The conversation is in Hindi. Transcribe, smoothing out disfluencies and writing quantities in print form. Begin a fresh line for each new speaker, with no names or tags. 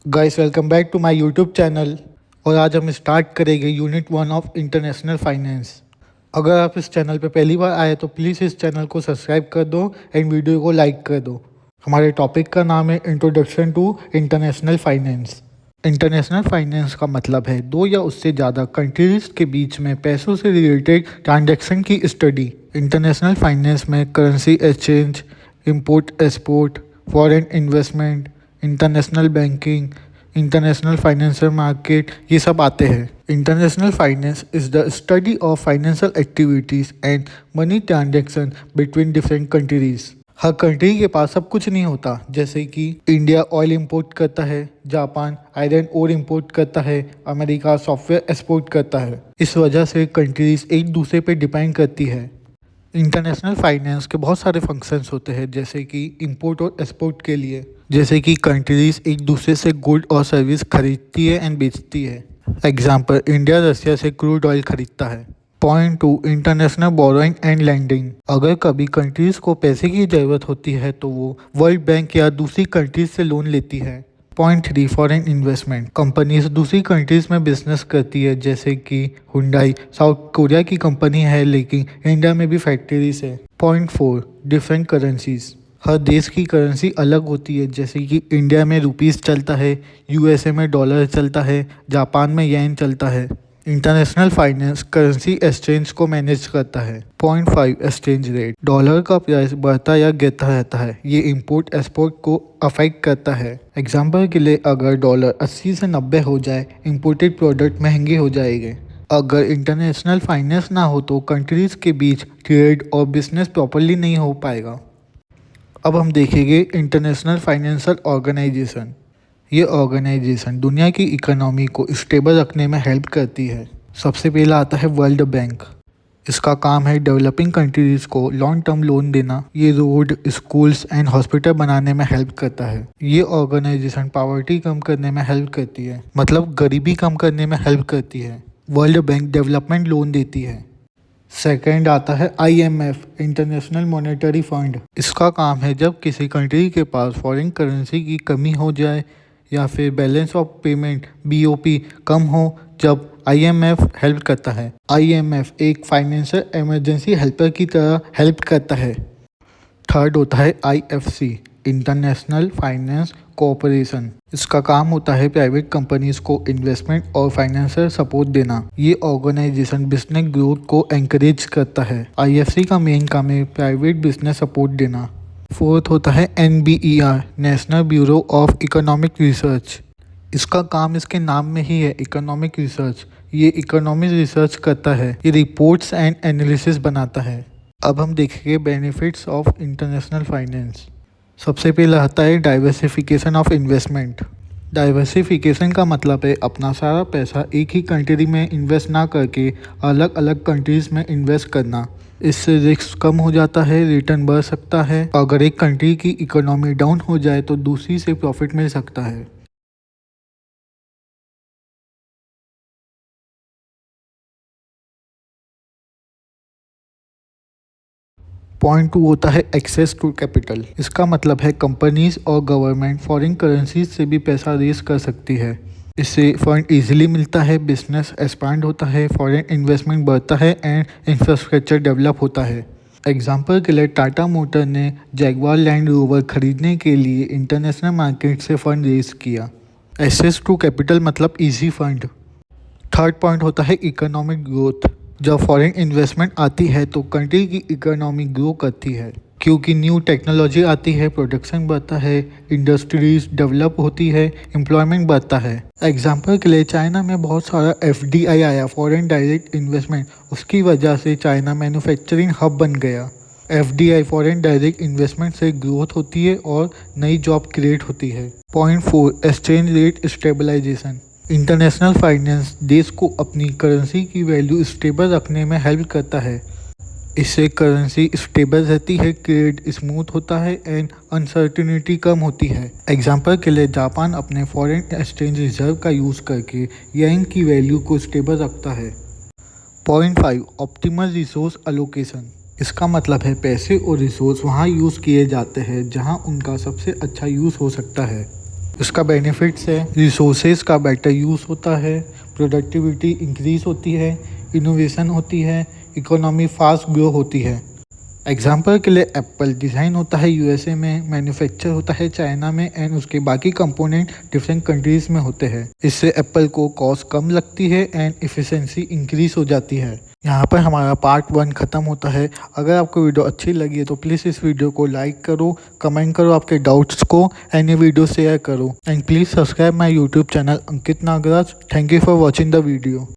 Guys welcome back to my YouTube channel. और आज हम स्टार्ट करेंगे यूनिट 1 ऑफ इंटरनेशनल फाइनेंस। अगर आप इस चैनल पे पहली बार आए तो प्लीज़ इस चैनल को सब्सक्राइब कर दो एंड वीडियो को लाइक कर दो। हमारे टॉपिक का नाम है introduction to international finance. International finance का मतलब है दो या उससे ज़्यादा कंट्रीज के बीच में पैसों से रिलेटेड ट्रांजैक्शन की स्टडी। इंटरनेशनल फाइनेंस में currency exchange, import export, foreign investment, international banking, international financial market, ये सब आते हैं। International finance is the study of financial activities and money transaction between different countries. Her country के पास सब कुछ नहीं होता, जैसे कि इंडिया ऑयल इंपोर्ट करता है, जापान आयरन ओर इंपोर्ट करता है, अमेरिका सॉफ्टवेयर एक्सपोर्ट करता है। इस वजह से कंट्रीज एक दूसरे पे डिपेंड करती है। इंटरनेशनल फाइनेंस के बहुत सारे फंक्शंस होते हैं, जैसे कि इंपोर्ट और एक्सपोर्ट के लिए, जैसे कि कंट्रीज एक दूसरे से गुड और सर्विस खरीदती है एंड बेचती है। एग्जाम्पल, इंडिया रशिया से क्रूड ऑयल खरीदता है। Point 2, international borrowing and lending. अगर कभी कंट्रीज को पैसे की ज़रूरत होती है तो वो वर्ल्ड बैंक या दूसरी कंट्रीज से लोन लेती है। Point 3, foreign investment. कंपनीज दूसरी कंट्रीज में बिजनेस करती है, जैसे कि हुंडई साउथ कोरिया की कंपनी है लेकिन इंडिया में भी फैक्ट्रीज है। Point 4, different currencies. हर देश की करेंसी अलग होती है, जैसे कि इंडिया में रुपीस चलता है, यूएसए में डॉलर चलता है, जापान में येन चलता है। इंटरनेशनल फाइनेंस करेंसी एक्सचेंज को मैनेज करता है। Point 5, exchange rate. डॉलर का प्राइस बढ़ता या गिरता रहता है, ये इंपोर्ट एक्सपोर्ट को अफेक्ट करता है। एग्जाम्पल के लिए, अगर डॉलर 80 से 90 हो जाए, इंपोर्टेड प्रोडक्ट महंगे हो जाएंगे। अगर इंटरनेशनल फाइनेंस ना हो तो कंट्रीज के बीच ट्रेड और बिजनेस प्रॉपरली नहीं हो पाएगा। अब हम देखेंगे इंटरनेशनल फाइनेंशियल ऑर्गेनाइजेशन। ये ऑर्गेनाइजेशन दुनिया की इकोनॉमी को स्टेबल रखने में हेल्प करती है। सबसे पहला आता है वर्ल्ड बैंक। इसका काम है डेवलपिंग कंट्रीज को लॉन्ग टर्म लोन देना। ये रोड, स्कूल्स एंड हॉस्पिटल बनाने में हेल्प करता है। ये ऑर्गेनाइजेशन पॉवर्टी कम करने में हेल्प करती है, मतलब गरीबी कम करने में हेल्प करती है। वर्ल्ड बैंक डेवलपमेंट लोन देती है। सेकेंड आता है IMF, इंटरनेशनल मॉनेटरी फंड। इसका काम है जब किसी कंट्री के पास फॉरेन करेंसी की कमी हो जाए या फिर बैलेंस ऑफ पेमेंट BOP कम हो, जब IMF हेल्प करता है। IMF एक फाइनेंशियल इमरजेंसी हेल्पर की तरह हेल्प करता है। थर्ड होता है IFC, इंटरनेशनल फाइनेंस कोऑपरेशन। इसका काम होता है प्राइवेट कंपनीज को इन्वेस्टमेंट और फाइनेंशियल सपोर्ट देना। ये ऑर्गेनाइजेशन बिजनेस ग्रोथ को एनकरेज करता है। IFC का मेन काम है प्राइवेट बिजनेस सपोर्ट देना। फोर्थ होता है NBER, national bureau of economic research. इसका काम इसके नाम में ही है, इकोनॉमिक रिसर्च। ये इकोनॉमिक रिसर्च करता है, ये रिपोर्ट्स एंड एनालिसिस बनाता है। अब हम देखेंगे बेनिफिट्स ऑफ इंटरनेशनल फाइनेंस। सबसे पहला आता है डाइवर्सिफिकेशन ऑफ इन्वेस्टमेंट। डाइवर्सिफिकेशन का मतलब है अपना सारा पैसा एक ही कंट्री में इन्वेस्ट ना करके अलग अलग कंट्रीज में इन्वेस्ट करना। इससे रिस्क कम हो जाता है, रिटर्न बढ़ सकता है। अगर एक कंट्री की इकोनॉमी डाउन हो जाए तो दूसरी से प्रॉफिट मिल सकता है। पॉइंट 2 होता है एक्सेस टू कैपिटल। इसका मतलब है कंपनीज और गवर्नमेंट फॉरेन करेंसीज से भी पैसा रेज कर सकती है। इससे फंड इजीली मिलता है, बिजनेस एक्सपांड होता है, फॉरेन इन्वेस्टमेंट बढ़ता है एंड इंफ्रास्ट्रक्चर डेवलप होता है। एग्जाम्पल के लिए टाटा मोटर ने जैगवार लैंड रोवर खरीदने के लिए इंटरनेशनल मार्केट से फंड रेज किया। एक्सेस टू कैपिटल मतलब इजी फंड। थर्ड पॉइंट होता है इकोनॉमिक ग्रोथ। जब फॉरेन इन्वेस्टमेंट आती है तो कंट्री की इकोनॉमी ग्रो करती है, क्योंकि न्यू टेक्नोलॉजी आती है, प्रोडक्शन बढ़ता है, इंडस्ट्रीज डेवलप होती है, एम्प्लॉयमेंट बढ़ता है। एग्जाम्पल के लिए चाइना में बहुत सारा FDI आया, फॉरेन डायरेक्ट इन्वेस्टमेंट। उसकी वजह से चाइना मैन्युफैक्चरिंग हब बन गया। FDI फॉरेन डायरेक्ट इन्वेस्टमेंट से ग्रोथ होती है और नई जॉब क्रिएट होती है। Point 4, exchange rate stabilization. International finance देश को अपनी करेंसी की वैल्यू स्टेबल रखने में हेल्प करता है। इससे करेंसी स्टेबल रहती है, ट्रेड स्मूथ होता है एंड अनसर्टिनिटी कम होती है। एग्जाम्पल के लिए जापान अपने फॉरेन एक्सचेंज रिजर्व का यूज़ करके येन की वैल्यू को स्टेबल रखता है। Point 5, optimal resource allocation. इसका मतलब है पैसे और रिसोर्स वहाँ यूज़ किए जाते हैं जहाँ उनका सबसे अच्छा यूज़ हो सकता है। इसका बेनिफिट्स है रिसोर्सेज का बेटर यूज़ होता है, प्रोडक्टिविटी इंक्रीज़ होती है, इनोवेशन होती है, इकोनॉमी फास्ट ग्रो होती है। एग्जाम्पल के लिए एप्पल डिज़ाइन होता है यूएसए में, मैन्युफैक्चर होता है चाइना में एंड उसके बाकी कंपोनेंट डिफरेंट कंट्रीज़ में होते हैं। इससे एप्पल को कॉस्ट कम लगती है एंड एफिशिएंसी इंक्रीज़ हो जाती है। यहाँ पर हमारा पार्ट 1 ख़त्म होता है। अगर आपको वीडियो अच्छी लगी है तो प्लीज़ इस वीडियो को लाइक करो, कमेंट करो आपके डाउट्स को एंड ये वीडियो शेयर करो and please subscribe my YouTube channel Ankit Nagraj. Thank you for watching the video.